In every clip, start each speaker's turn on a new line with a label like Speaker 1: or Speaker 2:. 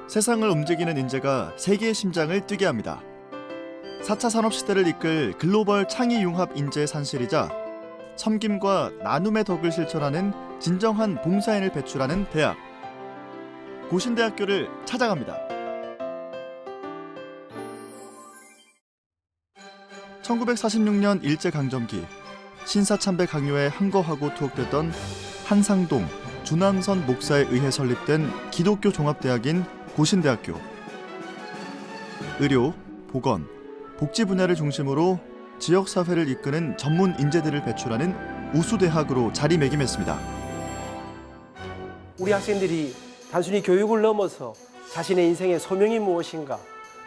Speaker 1: 세상을 움직이는 인재가 세계의 심장을 뛰게 합니다. 4차 산업시대를 이끌 글로벌 창의융합 인재의 산실이자 섬김과 나눔의 덕을 실천하는 진정한 봉사인을 배출하는 대학. 고신대학교를 찾아갑니다. 1946년 일제강점기 신사참배 강요에 항거하고 투옥됐던 한상동, 준왕선 목사에 의해 설립된 기독교 종합대학인 고신대학교. 의료, 보건, 복지 분야를 중심으로 지역사회를 이끄는 전문 인재들을 배출하는 우수대학으로 자리매김했습니다.
Speaker 2: 우리 학생들이 단순히 교육을 넘어서 자신의 인생의 소명이 무엇인가,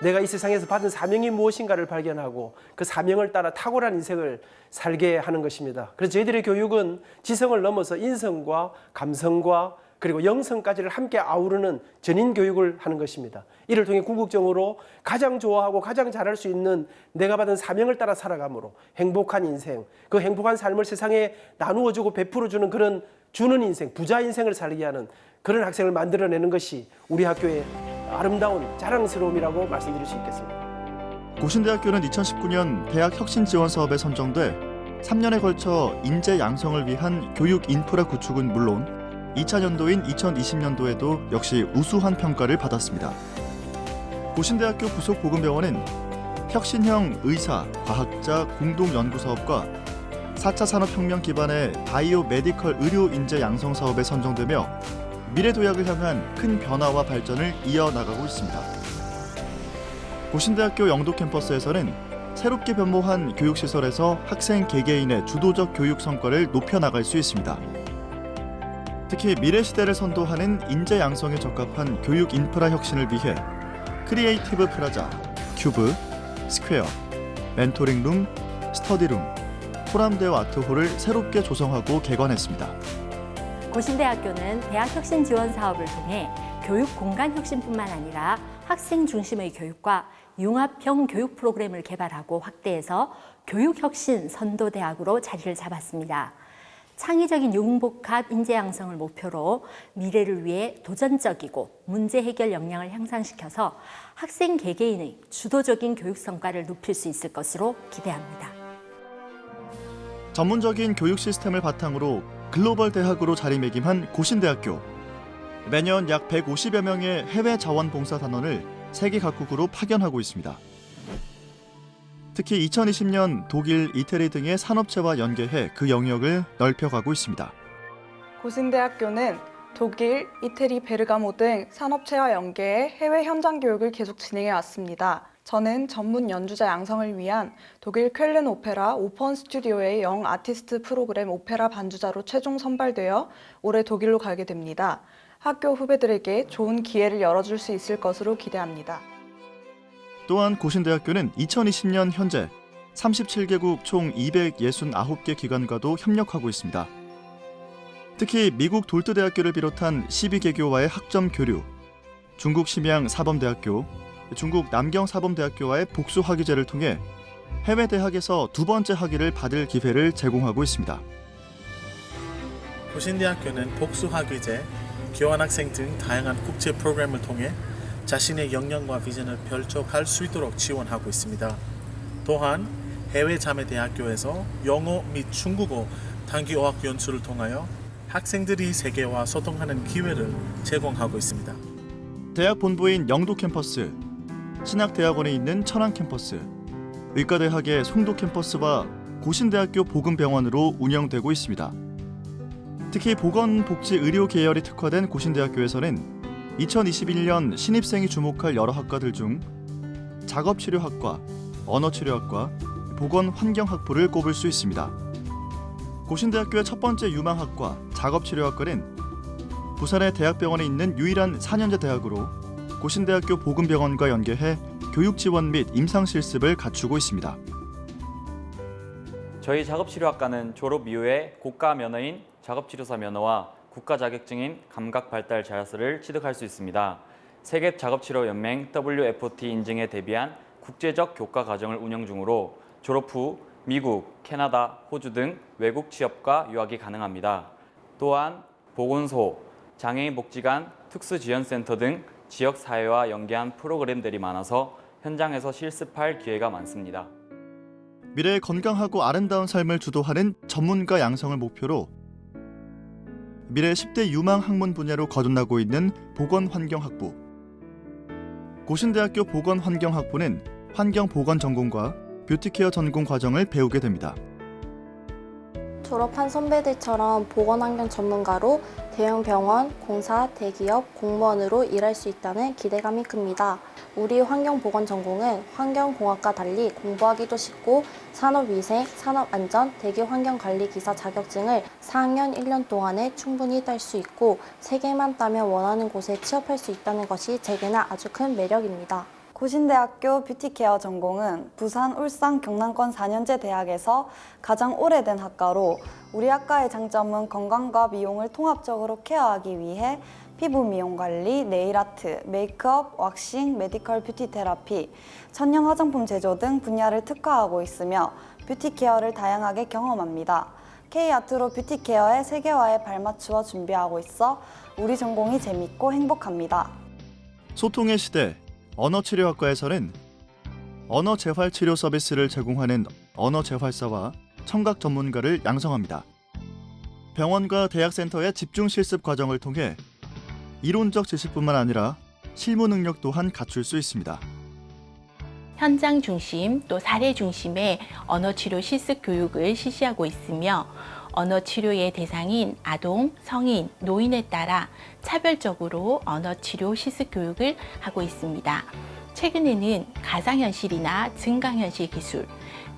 Speaker 2: 내가 이 세상에서 받은 사명이 무엇인가를 발견하고 그 사명을 따라 탁월한 인생을 살게 하는 것입니다. 그래서 저희들의 교육은 지성을 넘어서 인성과 감성과 그리고 영성까지를 함께 아우르는 전인 교육을 하는 것입니다. 이를 통해 궁극적으로 가장 좋아하고 가장 잘할 수 있는 내가 받은 사명을 따라 살아감으로 행복한 인생, 그 행복한 삶을 세상에 나누어주고 베풀어주는 그런 주는 인생, 부자 인생을 살게 하는 그런 학생을 만들어내는 것이 우리 학교의 아름다운 자랑스러움이라고 말씀드릴 수 있겠습니다.
Speaker 1: 고신대학교는 2019년 대학 혁신 지원 사업에 선정돼 3년에 걸쳐 인재 양성을 위한 교육 인프라 구축은 물론 2차년도인 2020년도에도 역시 우수한 평가를 받았습니다. 고신대학교 부속 보건병원은 혁신형 의사, 과학자 공동 연구 사업과 4차 산업혁명 기반의 바이오 메디컬 의료 인재 양성 사업에 선정되며 미래도약을 향한 큰 변화와 발전을 이어나가고 있습니다. 고신대학교 영도 캠퍼스에서는 새롭게 변모한 교육시설에서 학생 개개인의 주도적 교육 성과를 높여나갈 수 있습니다. 특히 미래 시대를 선도하는 인재 양성에 적합한 교육 인프라 혁신을 위해 크리에이티브 플라자, 큐브, 스퀘어, 멘토링룸, 스터디룸, 포람대어 아트홀을 새롭게 조성하고 개관했습니다.
Speaker 3: 고신대학교는 대학 혁신 지원 사업을 통해 교육 공간 혁신뿐만 아니라 학생 중심의 교육과 융합형 교육 프로그램을 개발하고 확대해서 교육 혁신 선도 대학으로 자리를 잡았습니다. 창의적인 융복합 인재 양성을 목표로 미래를 위해 도전적이고 문제 해결 역량을 향상시켜서 학생 개개인의 주도적인 교육 성과를 높일 수 있을 것으로 기대합니다.
Speaker 1: 전문적인 교육 시스템을 바탕으로 글로벌 대학으로 자리매김한 고신대학교. 매년 약 150여 명의 해외 자원봉사단원을 세계 각국으로 파견하고 있습니다. 특히 2020년 독일, 이태리 등의 산업체와 연계해 그 영역을 넓혀가고 있습니다.
Speaker 4: 고신대학교는 독일, 이태리, 베르가모 등 산업체와 연계해 해외 현장 교육을 계속 진행해 왔습니다. 저는 전문 연주자 양성을 위한 독일 쾰른 오페라 오펀 스튜디오의 영 아티스트 프로그램 오페라 반주자로 최종 선발되어 올해 독일로 가게 됩니다. 학교 후배들에게 좋은 기회를 열어줄 수 있을 것으로 기대합니다.
Speaker 1: 또한 고신대학교는 2020년 현재 37개국 총 269개 기관과도 협력하고 있습니다. 특히 미국 돌트대학교를 비롯한 12개교와의 학점 교류, 중국 심양 사범대학교, 중국 남경 사범대학교와의 복수 학위제를 통해 해외 대학에서 두 번째 학위를 받을 기회를 제공하고 있습니다.
Speaker 5: 고신대학교는 복수 학위제, 교환학생 등 다양한 국제 프로그램을 통해 자신의 역량과 비전을 펼쳐갈 수 있도록 지원하고 있습니다. 또한 해외 자매대학교에서 영어 및 중국어 단기 어학 연수를 통하여 학생들이 세계와 소통하는 기회를 제공하고 있습니다.
Speaker 1: 대학 본부인 영도 캠퍼스, 신학대학원에 있는 천안 캠퍼스, 의과대학의 송도 캠퍼스와 고신대학교 보건병원으로 운영되고 있습니다. 특히 보건복지의료 계열이 특화된 고신대학교에서는 2021년 신입생이 주목할 여러 학과들 중 작업치료학과, 언어치료학과, 보건환경학부를 꼽을 수 있습니다. 고신대학교의 첫 번째 유망학과 작업치료학과는 부산의 대학병원에 있는 유일한 4년제 대학으로 고신대학교 보건병원과 연계해 교육 지원 및 임상 실습을 갖추고 있습니다.
Speaker 6: 저희 작업치료학과는 졸업 이후에 고가 면허인 작업치료사 면허와 국가 자격증인 감각 발달 자사를 취득할 수 있습니다. 세계 작업치료 연맹 WFT 인증에 대비한 국제적 교과 과정을 운영 중으로 졸업 후 미국, 캐나다, 호주 등 외국 취업과 유학이 가능합니다. 또한 보건소, 장애인 복지관, 특수지원센터 등 지역 사회와 연계한 프로그램들이 많아서 현장에서 실습할 기회가 많습니다.
Speaker 1: 미래의 건강하고 아름다운 삶을 주도하는 전문가 양성을 목표로 미래 10대 유망 학문 분야로 거듭나고 있는 보건환경학부. 고신대학교 보건환경학부는 환경보건 전공과 뷰티케어 전공 과정을 배우게 됩니다.
Speaker 7: 졸업한 선배들처럼 보건환경 전문가로 대형 병원, 공사, 대기업, 공무원으로 일할 수 있다는 기대감이 큽니다. 우리 환경보건 전공은 환경공학과 달리 공부하기도 쉽고 산업위생, 산업안전, 대기환경관리기사 자격증을 4학년 1년 동안에 충분히 딸 수 있고 3개만 따면 원하는 곳에 취업할 수 있다는 것이 제게는 아주 큰 매력입니다.
Speaker 8: 고신대학교 뷰티케어 전공은 부산, 울산, 경남권 4년제 대학에서 가장 오래된 학과로 우리 학과의 장점은 건강과 미용을 통합적으로 케어하기 위해 피부 미용 관리, 네일아트, 메이크업, 왁싱, 메디컬 뷰티 테라피, 천연 화장품 제조 등 분야를 특화하고 있으며 뷰티케어를 다양하게 경험합니다. K아트로 뷰티케어의 세계화에 발맞추어 준비하고 있어 우리 전공이 재밌고 행복합니다.
Speaker 1: 소통의 시대 언어치료학과에서는 언어재활치료 서비스를 제공하는 언어재활사와 청각 전문가를 양성합니다. 병원과 대학센터의 집중 실습 과정을 통해 이론적 지식뿐만 아니라 실무 능력 또한 갖출 수 있습니다.
Speaker 9: 현장 중심 또 사례 중심의 언어치료 실습 교육을 실시하고 있으며 언어치료의 대상인 아동, 성인, 노인에 따라 차별적으로 언어치료 실습 교육을 하고 있습니다. 최근에는 가상현실이나 증강현실 기술,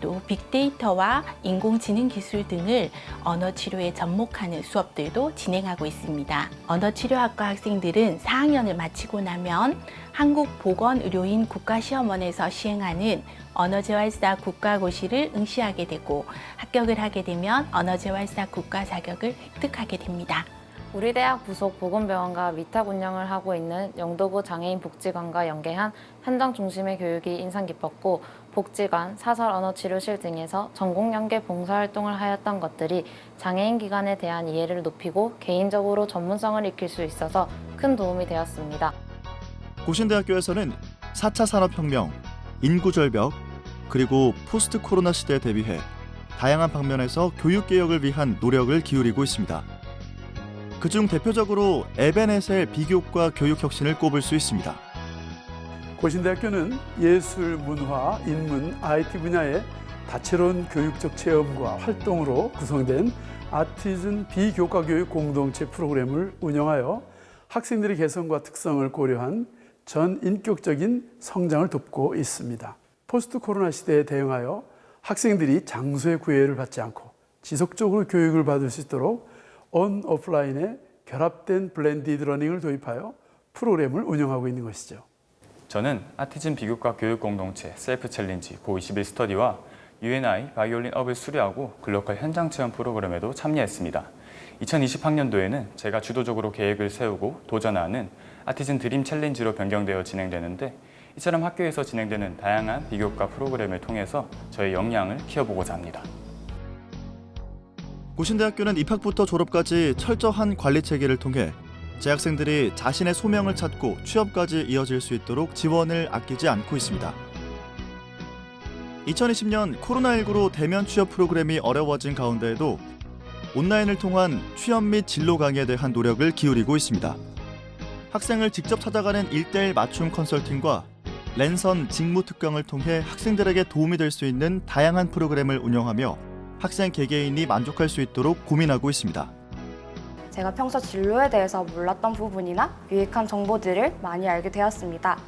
Speaker 9: 또 빅데이터와 인공지능 기술 등을 언어치료에 접목하는 수업들도 진행하고 있습니다. 언어치료학과 학생들은 4학년을 마치고 나면 한국보건의료인 국가시험원에서 시행하는 언어재활사 국가고시를 응시하게 되고 합격을 하게 되면 언어재활사 국가 자격을 획득하게 됩니다.
Speaker 10: 우리 대학 부속 보건병원과 위탁 운영을 하고 있는 영도구 장애인 복지관과 연계한 현장 중심의 교육이 인상 깊었고 복지관, 사설 언어치료실 등에서 전공 연계 봉사활동을 하였던 것들이 장애인 기관에 대한 이해를 높이고 개인적으로 전문성을 익힐 수 있어서 큰 도움이 되었습니다.
Speaker 1: 고신대학교에서는 4차 산업혁명, 인구절벽, 그리고 포스트 코로나 시대에 대비해 다양한 방면에서 교육개혁을 위한 노력을 기울이고 있습니다. 그중 대표적으로 에베넷의 비교과 교육혁신을 꼽을 수 있습니다.
Speaker 11: 고신대학교는 예술, 문화, 인문, IT 분야의 다채로운 교육적 체험과 활동으로 구성된 아티즌 비교과 교육 공동체 프로그램을 운영하여 학생들의 개성과 특성을 고려한 전인격적인 성장을 돕고 있습니다. 포스트 코로나 시대에 대응하여 학생들이 장소의 구애를 받지 않고 지속적으로 교육을 받을 수 있도록 온, 오프라인의 결합된 블렌디드 러닝을 도입하여 프로그램을 운영하고 있는 것이죠.
Speaker 12: 저는 아티즌 비교과 교육 공동체 셀프 챌린지 고21 스터디와 UNI 바이올린 업을 수료하고 글로컬 현장 체험 프로그램에도 참여했습니다. 2020학년도에는 제가 주도적으로 계획을 세우고 도전하는 아티즌 드림 챌린지로 변경되어 진행되는데 이처럼 학교에서 진행되는 다양한 비교과 프로그램을 통해서 저의 역량을 키워보고자 합니다.
Speaker 1: 고신대학교는 입학부터 졸업까지 철저한 관리 체계를 통해 재학생들이 자신의 소명을 찾고 취업까지 이어질 수 있도록 지원을 아끼지 않고 있습니다. 2020년 코로나19로 대면 취업 프로그램이 어려워진 가운데에도 온라인을 통한 취업 및 진로 강의에 대한 노력을 기울이고 있습니다. 학생을 직접 찾아가는 1:1 맞춤 컨설팅과 랜선 직무 특강을 통해 학생들에게 도움이 될 수 있는 다양한 프로그램을 운영하며 학생 개개인이 만족할 수 있도록 고민하고 있습니다.
Speaker 7: 제가 평소 진로에 대해서 몰랐던 부분이나 유익한 정보들을 많이 알게 되었습니다.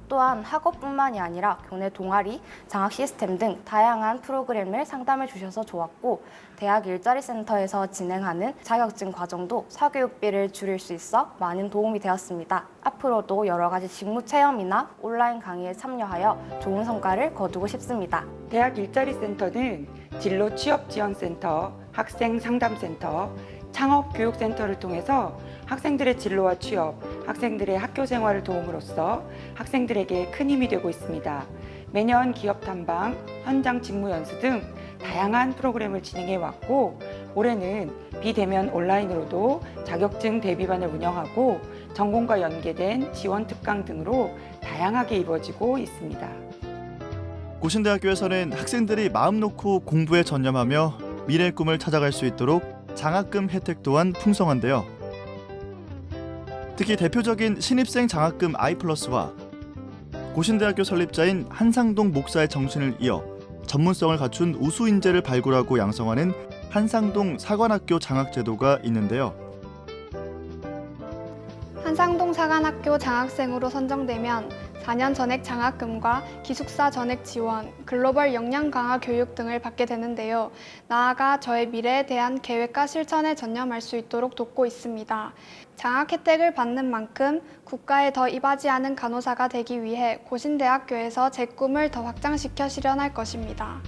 Speaker 7: 또한 학업뿐만이 아니라 교내 동아리, 장학 시스템 등 다양한 프로그램을 상담해 주셔서 좋았고 대학 일자리 센터에서 진행하는 자격증 과정도 사교육비를 줄일 수 있어 많은 도움이 되었습니다. 앞으로도 여러 가지 직무 체험이나 온라인 강의에 참여하여 좋은 성과를 거두고 싶습니다.
Speaker 13: 대학 일자리 센터는 진로 취업 지원센터, 학생 상담센터, 창업교육센터를 통해서 학생들의 진로와 취업, 학생들의 학교 생활을 도움으로써 학생들에게 큰 힘이 되고 있습니다. 매년 기업 탐방, 현장 직무 연수 등 다양한 프로그램을 진행해 왔고 올해는 비대면 온라인으로도 자격증 대비반을 운영하고 전공과 연계된 지원 특강 등으로 다양하게 이루어지고 있습니다.
Speaker 1: 고신대학교에서는 학생들이 마음 놓고 공부에 전념하며 미래의 꿈을 찾아갈 수 있도록 장학금 혜택 또한 풍성한데요. 특히 대표적인 신입생 장학금 I+와 고신대학교 설립자인 한상동 목사의 정신을 이어 전문성을 갖춘 우수 인재를 발굴하고 양성하는 한상동 사관학교 장학제도가 있는데요.
Speaker 14: 한상동 사관학교 장학생으로 선정되면 4년 전액 장학금과 기숙사 전액 지원, 글로벌 역량 강화 교육 등을 받게 되는데요. 나아가 저의 미래에 대한 계획과 실천에 전념할 수 있도록 돕고 있습니다. 장학 혜택을 받는 만큼 국가에 더 이바지하는 간호사가 되기 위해 고신대학교에서 제 꿈을 더 확장시켜 실현할 것입니다.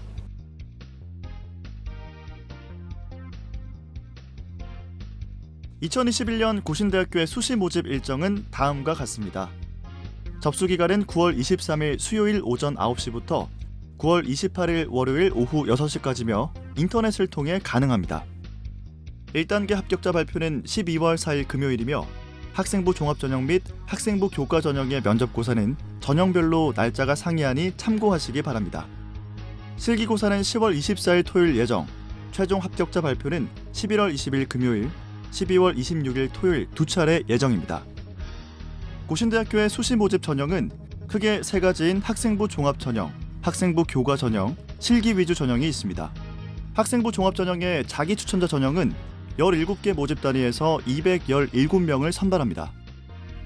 Speaker 1: (2021년) 고신대학교의 수시 모집 일정은 다음과 같습니다. 접수 기간은 9월 23일 수요일 오전 9시부터 9월 28일 월요일 오후 6시까지며 인터넷을 통해 가능합니다. 1단계 합격자 발표는 12월 4일 금요일이며 학생부 종합전형 및 학생부 교과전형의 면접고사는 전형별로 날짜가 상이하니 참고하시기 바랍니다. 실기고사는 10월 24일 토요일 예정, 최종 합격자 발표는 11월 20일 금요일, 12월 26일 토요일 두 차례 예정입니다. 고신대학교의 수시 모집 전형은 크게 세 가지인 학생부 종합 전형, 학생부 교과 전형, 실기 위주 전형이 있습니다. 학생부 종합 전형의 자기 추천자 전형은 17개 모집 단위에서 217명을 선발합니다.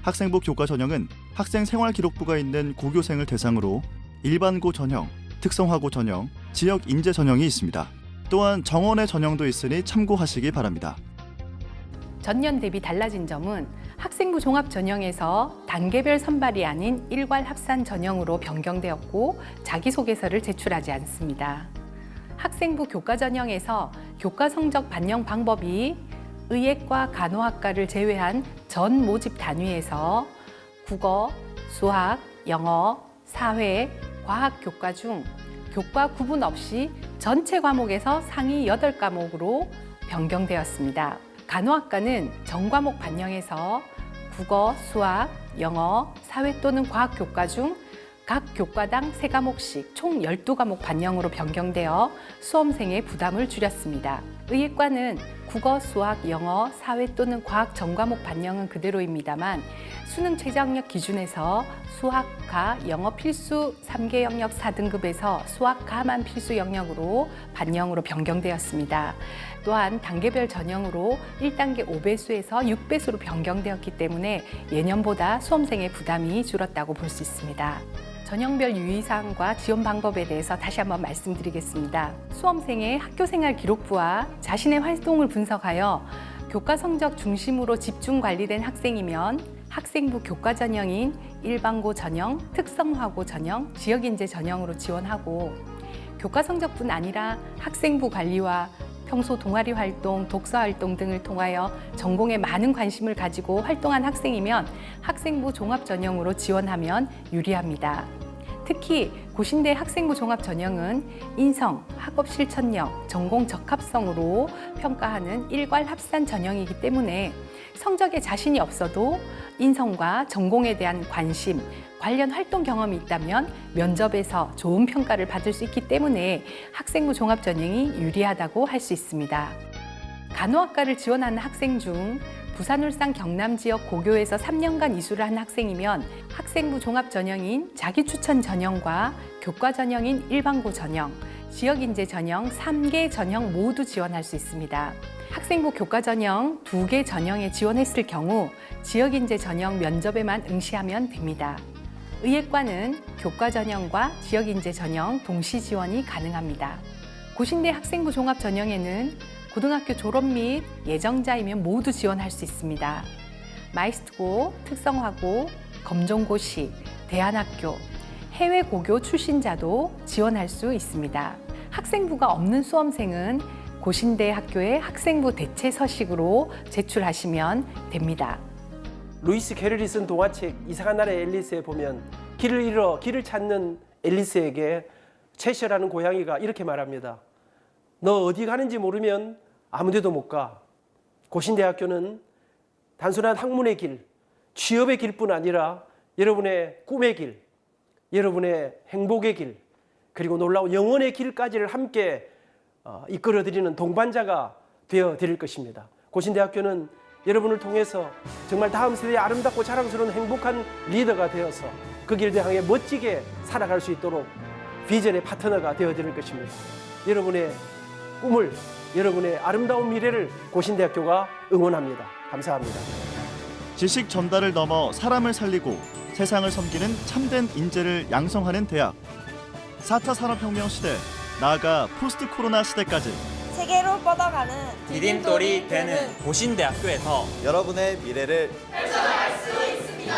Speaker 1: 학생부 교과 전형은 학생 생활 기록부가 있는 고교생을 대상으로 일반고 전형, 특성화고 전형, 지역 인재 전형이 있습니다. 또한 정원의 전형도 있으니 참고하시기 바랍니다.
Speaker 9: 전년 대비 달라진 점은 학생부 종합 전형에서 단계별 선발이 아닌 일괄 합산 전형으로 변경되었고 자기소개서를 제출하지 않습니다. 학생부 교과 전형에서 교과 성적 반영 방법이 의예과 간호학과를 제외한 전 모집 단위에서 국어, 수학, 영어, 사회, 과학 교과 중 교과 구분 없이 전체 과목에서 상위 8과목으로 변경되었습니다. 간호학과는 전 과목 반영에서 국어, 수학, 영어, 사회 또는 과학 교과 중 각 교과당 3과목씩 총 12과목 반영으로 변경되어 수험생의 부담을 줄였습니다. 의예과는 국어, 수학, 영어, 사회 또는 과학 전 과목 반영은 그대로입니다만 수능 최저학력 기준에서 수학과 영어 필수 3개 영역 4등급에서 수학과만 필수 영역으로 반영으로 변경되었습니다. 또한 단계별 전형으로 1단계 5배수에서 6배수로 변경되었기 때문에 예년보다 수험생의 부담이 줄었다고 볼 수 있습니다. 전형별 유의사항과 지원 방법에 대해서 다시 한번 말씀드리겠습니다. 수험생의 학교생활 기록부와 자신의 활동을 분석하여 교과 성적 중심으로 집중 관리된 학생이면 학생부 교과 전형인 일반고 전형, 특성화고 전형, 지역인재 전형으로 지원하고 교과 성적뿐 아니라 학생부 관리와 평소 동아리 활동, 독서 활동 등을 통하여 전공에 많은 관심을 가지고 활동한 학생이면 학생부 종합 전형으로 지원하면 유리합니다. 특히 고신대 학생부 종합 전형은 인성, 학업 실천력, 전공 적합성으로 평가하는 일괄 합산 전형이기 때문에 성적에 자신이 없어도 인성과 전공에 대한 관심, 관련 활동 경험이 있다면 면접에서 좋은 평가를 받을 수 있기 때문에 학생부 종합 전형이 유리하다고 할 수 있습니다. 간호학과를 지원하는 학생 중 부산, 울산, 경남 지역 고교에서 3년간 이수를 한 학생이면 학생부 종합 전형인 자기 추천 전형과 교과 전형인 일반고 전형, 지역인재 전형 3개 전형 모두 지원할 수 있습니다. 학생부 교과 전형 2개 전형에 지원했을 경우 지역인재 전형 면접에만 응시하면 됩니다. 의예과는 교과 전형과 지역인재 전형 동시 지원이 가능합니다. 고신대 학생부 종합 전형에는 고등학교 졸업 및 예정자이면 모두 지원할 수 있습니다. 마이스트고, 특성화고, 검정고시, 대안학교, 해외 고교 출신자도 지원할 수 있습니다. 학생부가 없는 수험생은 고신대 학교의 학생부 대체 서식으로 제출하시면 됩니다.
Speaker 2: 루이스 캐럴이 쓴 동화책 이상한 나라의 앨리스에 보면 길을 잃어 길을 찾는 앨리스에게 채셔라는 고양이가 이렇게 말합니다. 너 어디 가는지 모르면 아무 데도 못 가. 고신대학교는 단순한 학문의 길, 취업의 길뿐 아니라 여러분의 꿈의 길, 여러분의 행복의 길, 그리고 놀라운 영혼의 길까지를 함께 이끌어드리는 동반자가 되어드릴 것입니다. 고신대학교는 여러분을 통해서 정말 다음 세대의 아름답고 자랑스러운 행복한 리더가 되어서 그 길을 향해 멋지게 살아갈 수 있도록 비전의 파트너가 되어드릴 것입니다. 여러분의 꿈을, 여러분의 아름다운 미래를 고신대학교가 응원합니다. 감사합니다.
Speaker 1: 지식 전달을 넘어 사람을 살리고 세상을 섬기는 참된 인재를 양성하는 대학. 4차 산업혁명 시대, 나아가 포스트 코로나 시대까지
Speaker 15: 세계로 뻗어가는
Speaker 16: 디딤돌이 되는 고신대학교에서
Speaker 17: 여러분의 미래를
Speaker 15: 펼쳐갈 수 있습니다.